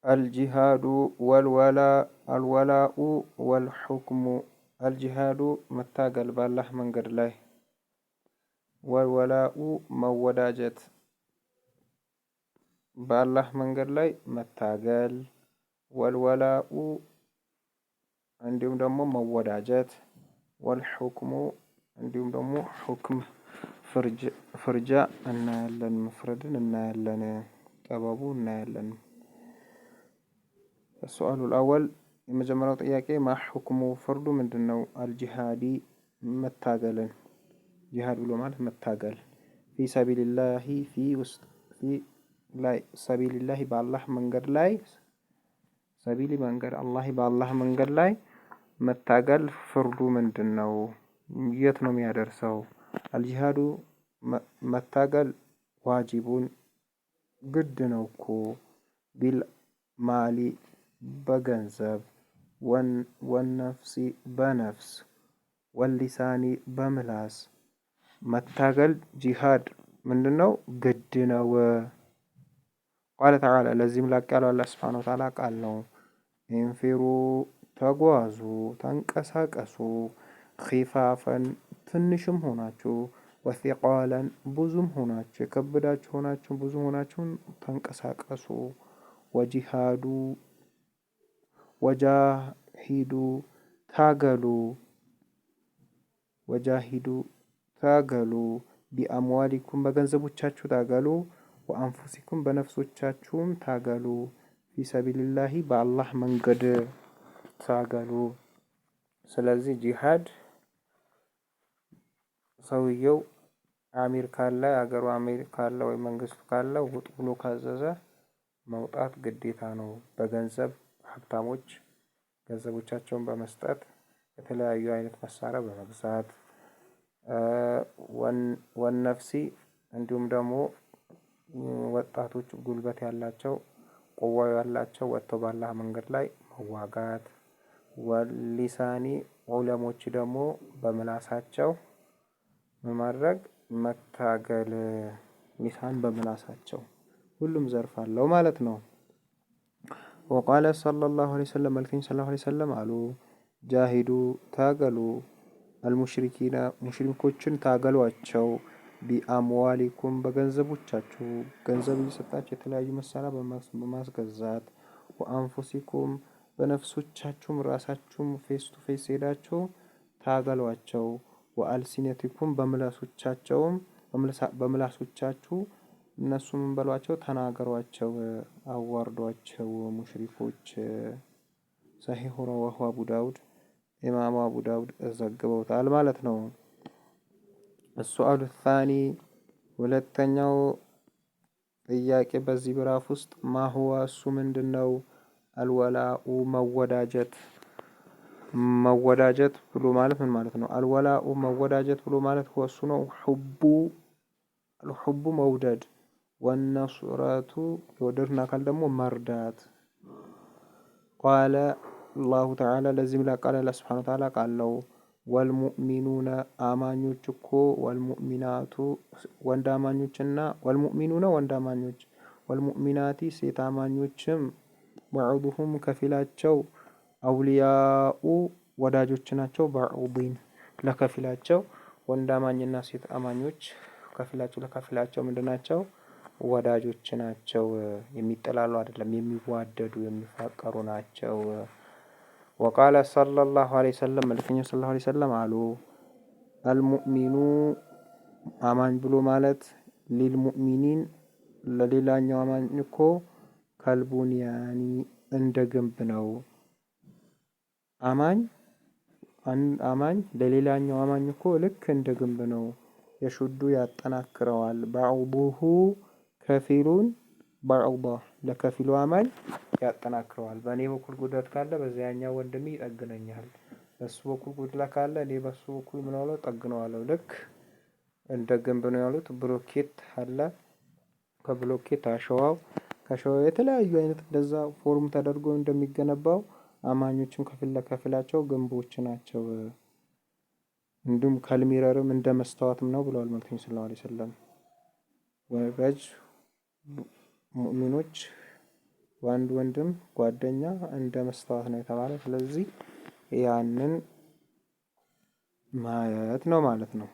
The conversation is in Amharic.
الجهاد والولاء والحكم. الجهاد متاقل بالله من قرلاي، والولاء موداجت بالله من قرلاي متاقل، والولاء عندهم دمو موداجت، والحكم عندهم دمو حكم فرجاء أن يلن مفرد أن يلن طبابو أن يلن. السؤال الأول المجمرة طياكي ما حكم فرد من دنو الجهادي متاقل. جهاد بالومات متاقل في سبيل الله في لا سبيل الله بالله من قر لاي سبيل من قر الله بالله من قر لاي متاقل فرد من دنو يتنم يدرسو. الجهاد متاقل واجبون قد نوكو بالمال بجنزب والنفس بنفس واللسان بملاس. متاقل جهاد من دنو قد نو. قال تعالى لازم لك قالوا الله سبحانه وتعالى قال له انفروا تقوازوا تنكساكسوا خفافا تنشم هناچو وثقالا بزم هناچو كبداچو هناچو بزم هناچو تنكساكسوا وجهادوا وجاهدوا تاغلوا بأموالكم بغنزبوچاچو تاغلوا وأنفسكم بنفسوچاچوم تاغلوا في سبيل الله بالله منقد تاغلوا. ስለዚህ ጂሃድ ሰውየው አሚር ካለ አገሩ አሚር ካለ ወይ መንግስቱ ካለ ውጥ ብሎ ካዘዘ መውጣት ግዴታ ነው። በገንዘብ ሀብታሞች ገንዘቦቻቸውን በመስጠት የተለያዩ አይነት መሳሪያ በመግዛት ወነፍሲ እንዲሁም ደግሞ ወጣቶች ጉልበት ያላቸው ቆዋው ያላቸው ወጥተው ባላህ መንገድ ላይ መዋጋት። ወሊሳኒ ዑለሞች ደግሞ በመላሳቸው ማድረግ መታገል ሊሳን በመላሳቸው ሁሉም ዘርፍ አለው ማለት ነው። وقال صلى الله عليه وسلم ملكين صلى الله عليه وسلم قالوا جاهدوا تاغلوا المشركين مشركوችን ታገሏቸው ቢአምዋሊኩም በገንዘቦቻችሁ ገንዘብ እየሰጣችሁ የተለያዩ መሳሪያ በማስገዛት ወአንፉሲኩም በነፍሶቻችሁም ራሳችሁም ፌስ ቱ ፌስ ሄዳችሁ ታገሏቸው ወአልሲነቲኩም በምላሶቻችሁ እነሱም በሏቸው ተናገሯቸው አዋርዷቸው ሙሽሪኮች። ሰሂህ ረዋሁ አቡ ዳውድ ኢማሙ አቡ ዳውድ ዘግበውታል ማለት ነው። السؤال الثاني ሁለተኛው ጥያቄ በዚህ ብራፍ ውስጥ ማሁዋ እሱ ምንድነው? አልወላኡ መወዳጀት ብሎ ማለት ምን ማለት ነው? አልወላኡ መወዳጀት ብሎ ማለት እሱ ነው። الحب መውደድ والنصرة የወደድን አካል ደግሞ መርዳት። قال الله تعالى لازم لا قال الله سبحانه وتعالى قالوا والمؤمنون آمانيوች እኮ والمؤمنات ወንድ አማኞችና والمؤمنون ወንድ አማኞች والمؤمنات ሴት አማኞችም بعضهم ከፊላቸው አውሊያኡ ወዳጆች ናቸው። بعضين ለከፊላቸው ወንድ አማኝና ሴት አማኞች ከፊላቸው ለከፊላቸው ምንድናቸው? ወዳጆች ናቸው። የሚጠላሉ አይደለም፣ የሚዋደዱ የሚፋቀሩ ናቸው። وقال صلى الله عليه وسلم ملكኛ صلى الله عليه وسلم አሉ المؤمن አማኝ ብሎ ማለት للمؤمنين ለሌላኛው አማኝ እኮ ከልቡንያኒ እንደ ግንብ ነው። አማኝ ለሌላኛው አማኝ እኮ ልክ እንደ ግንብ ነው። የሹዱ ያጠናክረዋል። بعضه ከፊሉን بعض ለከፊሉ አማኝ ያጠናክረዋል። በእኔ በኩል ጉዳት ካለ በዚያኛው ወንድሜ ይጠግነኛል። በሱ በኩል ጉድለት ካለ እኔ በሱ በኩል ምን አለው ጠግነዋለሁ። ልክ እንደ ግንብ ነው ያሉት። ብሎኬት አለ፣ ከብሎኬት አሸዋው ከሸዋው የተለያዩ አይነት እንደዛ ፎርም ተደርጎ እንደሚገነባው አማኞችም ከፊል ለከፊላቸው ግንቦች ናቸው። እንዲሁም ከልሚረርም እንደ መስታወትም ነው ብለዋል መልእክተኛው ሰለላሁ ዐለይሂ ወሰለም። ወበጅ ሙእሚኖች ወንድ ወንድም ጓደኛ እንደ መስታወት ነው የተባለው። ስለዚህ ያንን ማየት ነው ማለት ነው።